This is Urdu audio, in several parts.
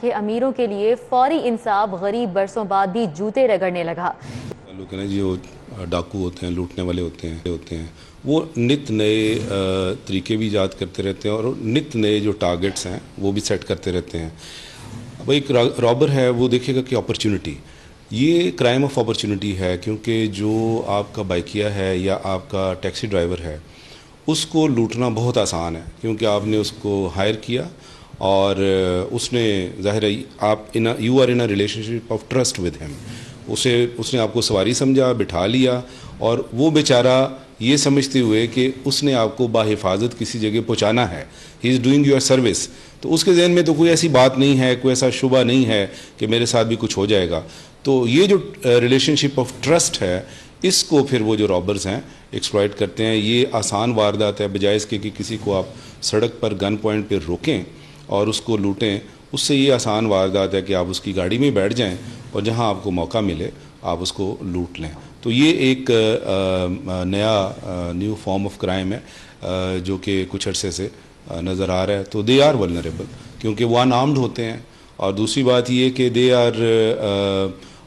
کہ امیروں کے لیے فوری انصاف غریب برسوں بعد بھی جوتے رگڑنے لگا۔ لوگ ہیں جو ڈاکو ہوتے ہیں، لوٹنے والے ہوتے ہیں وہ نت نئے طریقے بھی ایجاد کرتے رہتے ہیں اور نت نئے جو ٹارگٹس ہیں وہ بھی سیٹ کرتے رہتے ہیں۔ اب ایک رابر ہے وہ دیکھے گا کہ اپرچونٹی، یہ کرائم آف اپرچونٹی ہے، کیونکہ جو آپ کا بائکیا ہے یا آپ کا ٹیکسی ڈرائیور ہے اس کو لوٹنا بہت آسان ہے، کیونکہ آپ نے اس کو ہائر کیا اور اس نے ظاہر ہے آپ you are in a relationship of trust with him, اس نے آپ کو سواری سمجھا، بٹھا لیا، اور وہ بیچارہ یہ سمجھتے ہوئے کہ اس نے آپ کو باحفاظت کسی جگہ پہنچانا ہے، ہی از ڈوئنگ یور سروس، تو اس کے ذہن میں تو کوئی ایسی بات نہیں ہے، کوئی ایسا شبہ نہیں ہے کہ میرے ساتھ بھی کچھ ہو جائے گا۔ تو یہ جو ریلیشن شپ آف ٹرسٹ ہے اس کو پھر وہ جو رابرز ہیں ایکسپلائٹ کرتے ہیں۔ یہ آسان واردات ہے، بجائے اس کے کہ کسی کو آپ سڑک پر گن پوائنٹ پہ روکیں اور اس کو لوٹیں، اس سے یہ آسان واردات ہے کہ آپ اس کی گاڑی میں بیٹھ جائیں اور جہاں آپ کو موقع ملے آپ اس کو لوٹ لیں۔ تو یہ ایک نیو فارم آف کرائم ہے جو کہ کچھ عرصے سے نظر آ رہا ہے۔ تو دے آر ولنریبل کیونکہ وہ ان آرمڈ ہوتے ہیں، اور دوسری بات یہ کہ دے آر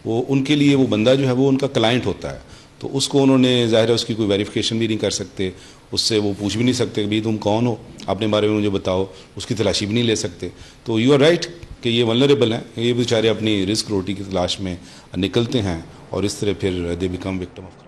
وہ ان کے لیے وہ بندہ جو ہے وہ ان کا کلائنٹ ہوتا ہے، تو اس کو انہوں نے ظاہر ہے اس کی کوئی ویریفیکیشن بھی نہیں کر سکتے، اس سے وہ پوچھ بھی نہیں سکتے کہ بھائی تم کون ہو، اپنے بارے میں مجھے بتاؤ، اس کی تلاشی بھی نہیں لے سکتے۔ تو یو آر رائٹ کہ یہ ولنریبل ہیں، یہ بیچارے اپنی رزق روٹی کی تلاش میں نکلتے ہیں اور اس طرح پھر they become victim of.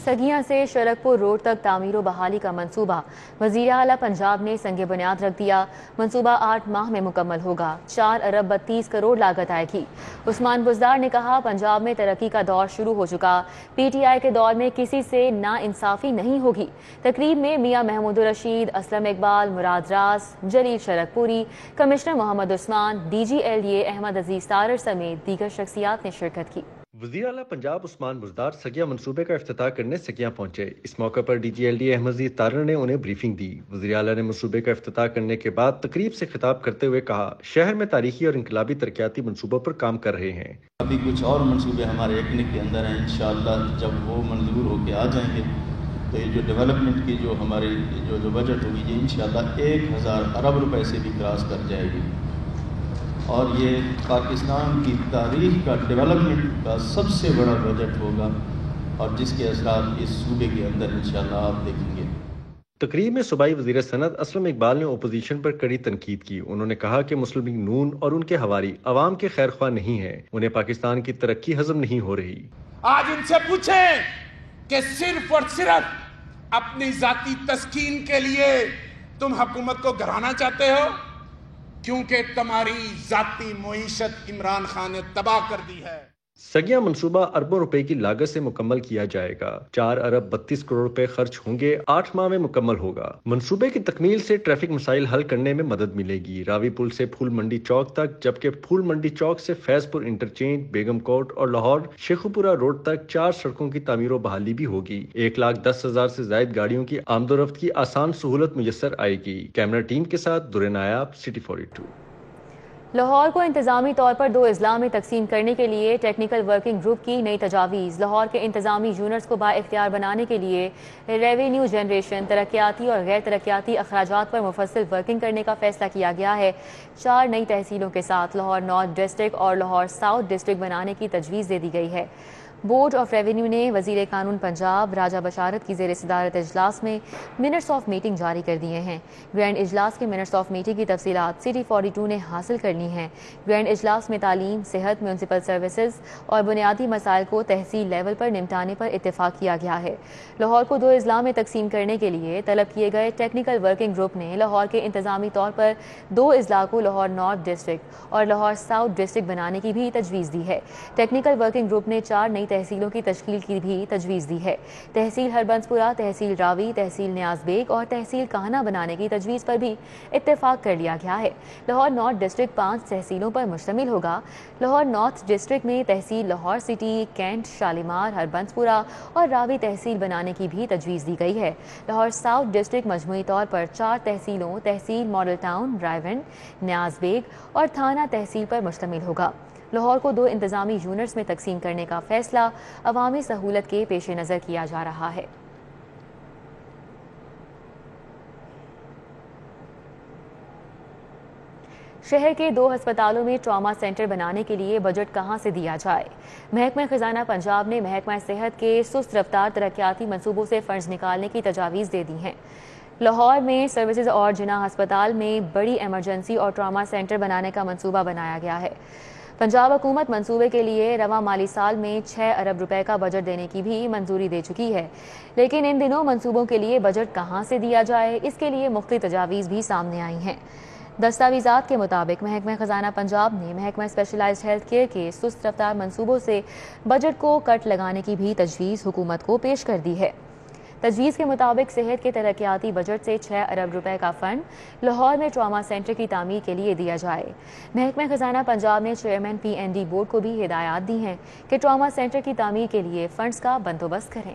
Saggian سے شرکپور روڈ تک تعمیر و بحالی کا منصوبہ وزیر اعلیٰ پنجاب نے سنگ بنیاد رکھ دیا۔ منصوبہ 8 ماہ میں مکمل ہوگا، 4 ارب 32 کروڑ لاگت آئے گی۔ عثمان بزدار نے کہا پنجاب میں ترقی کا دور شروع ہو چکا، پی ٹی آئی کے دور میں کسی سے نا انصافی نہیں ہوگی۔ تقریب میں میاں محمود الرشید، Aslam Iqbal, Murad Raz, Jalil Sharaqpuri, commissioner Muhammad Usman, D G L D A Ahmad Aziz Tarar سمیت دیگر شخصیات نے شرکت کی۔ وزیر اعلیٰ پنجاب عثمان بزدار سگیا منصوبے کا افتتاح کرنے سگیا پہنچے۔ اس موقع پر D G L D Ahmad Aziz Tarar نے انہیں بریفنگ دی۔ وزیر اعلیٰ نے منصوبے کا افتتاح کرنے کے بعد تقریب سے خطاب کرتے ہوئے کہا شہر میں تاریخی اور انقلابی ترقیاتی منصوبوں پر کام کر رہے ہیں۔ ابھی کچھ اور منصوبے ہمارے ایکنک کے اندر ہیں، انشاءاللہ جب وہ منظور ہو کے آ جائیں گے تو یہ جو ڈیولپمنٹ کی جو ہماری جو بجٹ ہوگی یہ انشاءاللہ 1000 ارب روپے سے بھی کراس کر جائے گی، اور یہ پاکستان کی تاریخ کا ڈیولپمنٹ کا سب سے بڑا بجٹ ہوگا، اور جس کے اثرات اس صوبے کے اندر انشاءاللہ آپ دیکھیں گے۔ تقریب میں صوبائی وزیر صنعت اسلم اقبال نے اپوزیشن پر کڑی تنقید کی۔ انہوں نے کہا کہ مسلم لیگ نون اور ان کے حواری عوام کے خیر خواہ نہیں ہیں، انہیں پاکستان کی ترقی ہضم نہیں ہو رہی۔ آج ان سے پوچھیں کہ صرف اور صرف اپنی ذاتی تسکین کے لیے تم حکومت کو گرانا چاہتے ہو، کیونکہ تمہاری ذاتی معیشت عمران خان نے تباہ کر دی ہے۔ سگیا منصوبہ اربوں روپے کی لاگت سے مکمل کیا جائے گا، 4 ارب 32 کروڑ روپے خرچ ہوں گے، 8 ماہ میں مکمل ہوگا۔ منصوبے کی تکمیل سے ٹریفک مسائل حل کرنے میں مدد ملے گی۔ راوی پل سے پھول منڈی چوک تک، جبکہ پھول منڈی چوک سے فیض پور انٹرچینج، بیگم کوٹ اور لاہور شیخوپورہ روڈ تک 4 سڑکوں کی تعمیر و بحالی بھی ہوگی۔ 1,10,000 سے زائد گاڑیوں کی آمد و رفت کی آسان سہولت میسر آئے گی۔ کیمرہ ٹیم کے ساتھ درے نایاب، سٹی 42۔ لاہور کو انتظامی طور پر 2 اضلاع میں تقسیم کرنے کے لیے ٹیکنیکل ورکنگ گروپ کی نئی تجاویز۔ لاہور کے انتظامی یونٹس کو بااختیار بنانے کے لیے ریونیو جنریشن، ترقیاتی اور غیر ترقیاتی اخراجات پر مفصل ورکنگ کرنے کا فیصلہ کیا گیا ہے۔ 4 نئی تحصیلوں کے ساتھ لاہور نارتھ ڈسٹرکٹ اور لاہور ساؤتھ ڈسٹرکٹ بنانے کی تجویز دے دی گئی ہے۔ بورڈ آف ریونیو نے وزیر قانون پنجاب راجہ بشارت کی زیر صدارت اجلاس میں منٹس آف میٹنگ جاری کر دیے ہیں۔ گرینڈ اجلاس کے منٹس آف میٹنگ کی تفصیلات سٹی 42 نے حاصل کر لی ہیں۔ گرینڈ اجلاس میں تعلیم، صحت، میونسپل سروسز اور بنیادی مسائل کو تحصیل لیول پر نمٹانے پر اتفاق کیا گیا ہے۔ لاہور کو 2 اضلاع میں تقسیم کرنے کے لیے طلب کیے گئے ٹیکنیکل ورکنگ گروپ نے لاہور کے انتظامی طور پر 2 اضلاع کو لاہور نارتھ ڈسٹرکٹ اور لاہور ساؤتھ ڈسٹرکٹ بنانے کی بھی تجویز دی ہے۔ ٹیکنیکل ورکنگ گروپ نے 4 نئی تحصیلوں کی تشکیل کی بھی تجویز دی ہے۔ تحصیل ہربنسپورہ، تحصیل راوی، تحصیل نیاز بیگ اور تحصیل کاہنہ بنانے کی تجویز پر بھی اتفاق کر لیا گیا ہے۔ لاہور نارتھ ڈسٹرکٹ 5 تحصیلوں پر مشتمل ہوگا۔ لاہور نارتھ ڈسٹرکٹ میں تحصیل لاہور سٹی، کینٹ، شالیمار، ہربنسپورہ اور راوی تحصیل بنانے کی بھی تجویز دی گئی ہے۔ لاہور ساؤتھ ڈسٹرکٹ مجموعی طور پر 4 تحصیلوں تحصیل ماڈل ٹاؤن، رائیونڈ، نیاز بیگ اور تھانہ تحصیل پر مشتمل ہوگا۔ لاہور کو 2 انتظامی یونٹس میں تقسیم کرنے کا فیصلہ عوامی سہولت کے پیش نظر کیا جا رہا ہے۔ شہر کے 2 ہسپتالوں میں ٹراما سینٹر بنانے کے لیے بجٹ کہاں سے دیا جائے؟ محکمہ خزانہ پنجاب نے محکمہ صحت کے سست رفتار ترقیاتی منصوبوں سے فنڈز نکالنے کی تجاویز دے دی ہیں۔ لاہور میں سروسز اور جناح ہسپتال میں بڑی ایمرجنسی اور ٹراما سینٹر بنانے کا منصوبہ بنایا گیا ہے۔ پنجاب حکومت منصوبے کے لیے رواں مالی سال میں 6 ارب روپے کا بجٹ دینے کی بھی منظوری دے چکی ہے، لیکن ان دنوں منصوبوں کے لیے بجٹ کہاں سے دیا جائے، اس کے لیے مختلف تجاویز بھی سامنے آئی ہیں۔ دستاویزات کے مطابق محکمہ خزانہ پنجاب نے محکمہ اسپیشلائزڈ ہیلتھ کیئر کے سست رفتار منصوبوں سے بجٹ کو کٹ لگانے کی بھی تجویز حکومت کو پیش کر دی ہے۔ تجویز کے مطابق صحت کے ترقیاتی بجٹ سے 6 ارب روپے کا فنڈ لاہور میں ٹراما سینٹر کی تعمیر کے لیے دیا جائے۔ محکمہ خزانہ پنجاب نے چیئرمین PND بورڈ کو بھی ہدایات دی ہیں کہ ٹراما سینٹر کی تعمیر کے لیے فنڈز کا بندوبست کریں۔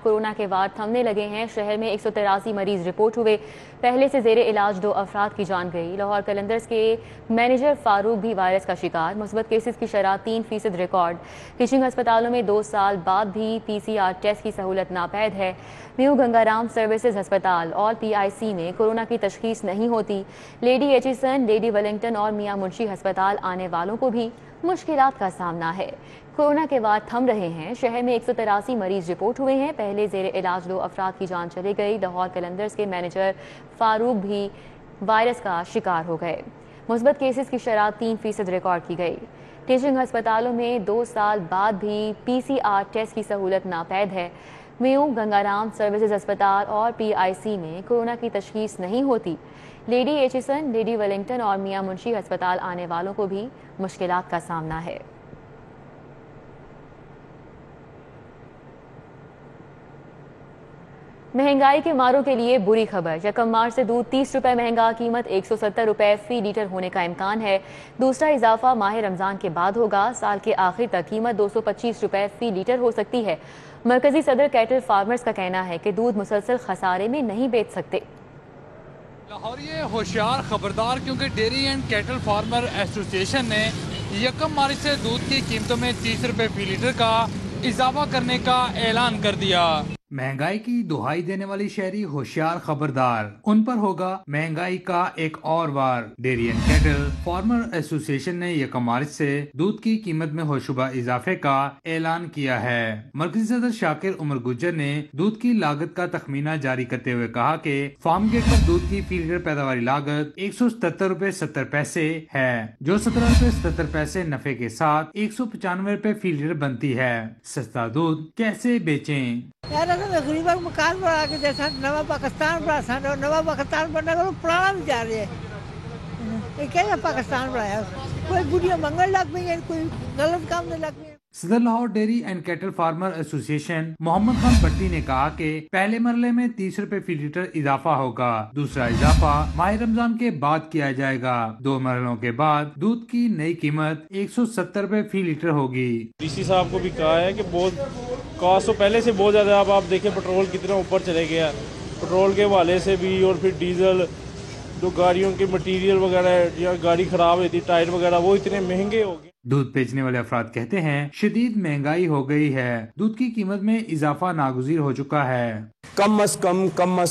کورونا کے وار تھمنے لگے ہیں۔ شہر میں 183 مریض رپورٹ ہوئے، پہلے سے زیر علاج 2 افراد کی جان گئی۔ لاہور قلندرز کے مینیجر فاروق بھی وائرس کا شکار، مثبت کیسز کی شرح 3% ریکارڈ۔ ٹیچنگ ہسپتالوں میں 2 سال بعد بھی PCR ٹیسٹ کی سہولت ناپید ہے۔ نیو گنگارام سروسز ہسپتال اور PIC میں کورونا کی تشخیص نہیں ہوتی۔ لیڈی ایچیسن، لیڈی ویلنگٹن اور میاں منشی ہسپتال آنے والوں کو بھی مشکلات کا سامنا ہے۔ کورونا کے وار تھم رہے ہیں۔ شہر میں 183 مریض رپورٹ ہوئے ہیں، پہلے زیر علاج 2 افراد کی جان چلی گئی۔ لاہور قلندرز کے مینیجر فاروق بھی وائرس کا شکار ہو گئے۔ مثبت کیسز کی شرح 3% ریکارڈ کی گئی۔ ٹیچنگ ہسپتالوں میں 2 سال بعد بھی PCR ٹیسٹ کی سہولت ناپید ہے۔ میو گنگارام سروسز ہسپتال اور PIC میں کورونا کی تشخیص نہیں ہوتی۔ لیڈی ایچیسن، لیڈی ویلنگٹن اور میاں منشی ہسپتال آنے والوں کو بھی مشکلات کا سامنا ہے۔ مہنگائی کے ماروں کے لیے بری خبر، 1 مارچ سے دودھ 30 روپے مہنگا، قیمت 170 روپے فی لیٹر ہونے کا امکان ہے۔ دوسرا اضافہ ماہ رمضان کے بعد ہوگا۔ سال کے آخر تک قیمت 225 روپے فی لیٹر ہو سکتی ہے۔ مرکزی صدر کیٹل فارمرز کا کہنا ہے کہ دودھ مسلسل خسارے میں نہیں بیچ سکتے۔ لاہوریے ہوشیار خبردار، کیونکہ ڈیری اینڈ کیٹل فارمر ایسوسی ایشن نے 1 مارچ سے دودھ کی قیمتوں میں 30 روپے فی لیٹر کا اضافہ کرنے کا اعلان کر دیا۔ مہنگائی کی دہائی دینے والی شہری ہوشیار خبردار، ان پر ہوگا مہنگائی کا ایک اور وار۔ ڈیری اینڈ کیٹل فارمر ایسوسی ایشن نے 1 مارچ سے دودھ کی قیمت میں ہوشبہ اضافے کا اعلان کیا ہے۔ مرکزی صدر شاکر عمر گجر نے دودھ کی لاگت کا تخمینہ جاری کرتے ہوئے کہا کہ فارم گیٹ پر دودھ کی فی لیٹر پیداواری لاگت 177 روپے 70 پیسے ہے، جو 17 روپے 77 پیسے نفع کے ساتھ 195 روپے فی لیٹر بنتی ہے۔ سستا دودھ کیسے بیچیں؟ غریبوں کو مکان بنا کے جیسا نوا پاکستان بنا سا، نوا پاکستان بننے کا پرانا بھی جا رہے ہیں۔ یہ کیا پاکستان بنایا؟ کوئی گڑیا منگل لگ پئی ہے، کوئی غلط کام نہیں لگ پئی۔ صدر Lahore dairy and cattle farmer association Muhammad Khan بٹی نے کہا کہ پہلے مرحلے میں 30 روپے فی لیٹر اضافہ ہوگا، دوسرا اضافہ ماہ رمضان کے بعد کیا جائے گا۔ 2 مرحلوں کے بعد دودھ کی نئی قیمت 170 روپے فی لیٹر ہوگی۔ ڈی صاحب کو بھی کہا ہے کہ بہت کاسٹ تو پہلے سے بہت زیادہ، اب آپ دیکھیں پٹرول کتنا اوپر چلے گیا، پٹرول کے حوالے سے بھی، اور پھر ڈیزل، جو گاڑیوں کے مٹیریل وغیرہ یا گاڑی خراب ہوتی ٹائر وغیرہ، وہ اتنے مہنگے ہو گئے۔ دودھ بیچنے والے افراد کہتے ہیں شدید مہنگائی ہو گئی ہے، دودھ کی قیمت میں اضافہ ناگزیر ہو چکا ہے۔ کم از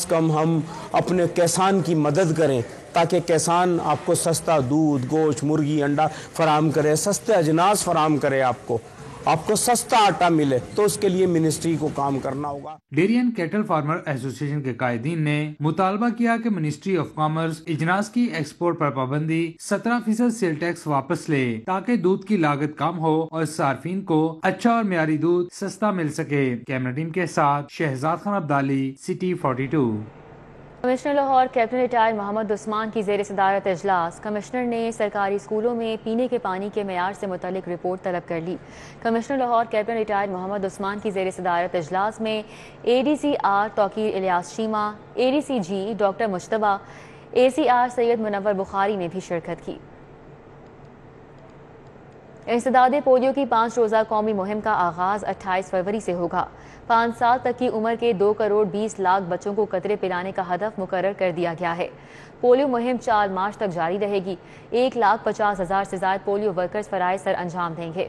کم ہم اپنے کسان کی مدد کریں تاکہ کسان آپ کو سستا دودھ، گوشت، مرغی، انڈا فراہم کرے، سستے اجناس فراہم کرے، آپ کو سستا آٹا ملے، تو اس کے لیے منسٹری کو کام کرنا ہوگا۔ ڈیری اینڈ کیٹل فارمر ایسوسی ایشن کے قائدین نے مطالبہ کیا کہ منسٹری آف کامرس اجناس کی ایکسپورٹ پر پابندی 17% سیل ٹیکس واپس لے، تاکہ دودھ کی لاگت کم ہو اور صارفین کو اچھا اور معیاری دودھ سستا مل سکے۔ کیمرہ ٹیم کے ساتھ Shahzad Khan Abdali, city 42۔ Commissioner Lahore captain retire Muhammad Usman کی زیر صدارت اجلاس، کمشنر نے سرکاری اسکولوں میں پینے کے پانی کے معیار سے متعلق رپورٹ طلب کر لی۔ Commissioner Lahore captain retire Muhammad Usman کی زیر صدارت اجلاس میں ADC R Tauqeer Ilyas Shima, ADC G doctor Mujtaba, ACR Syed Munawar Bukhari نے بھی شرکت کی۔ انسداد پولیو کی 5 روزہ قومی مہم کا آغاز 28 فروری سے ہوگا۔ 5 سال تک کی عمر کے 2 کروڑ 20 لاکھ بچوں کو قطرے پلانے کا ہدف مقرر کر دیا گیا ہے۔ پولیو مہم 4 مارچ تک جاری رہے گی۔ 1,50,000 سے زائد پولیو ورکرز فرائض سر انجام دیں گے۔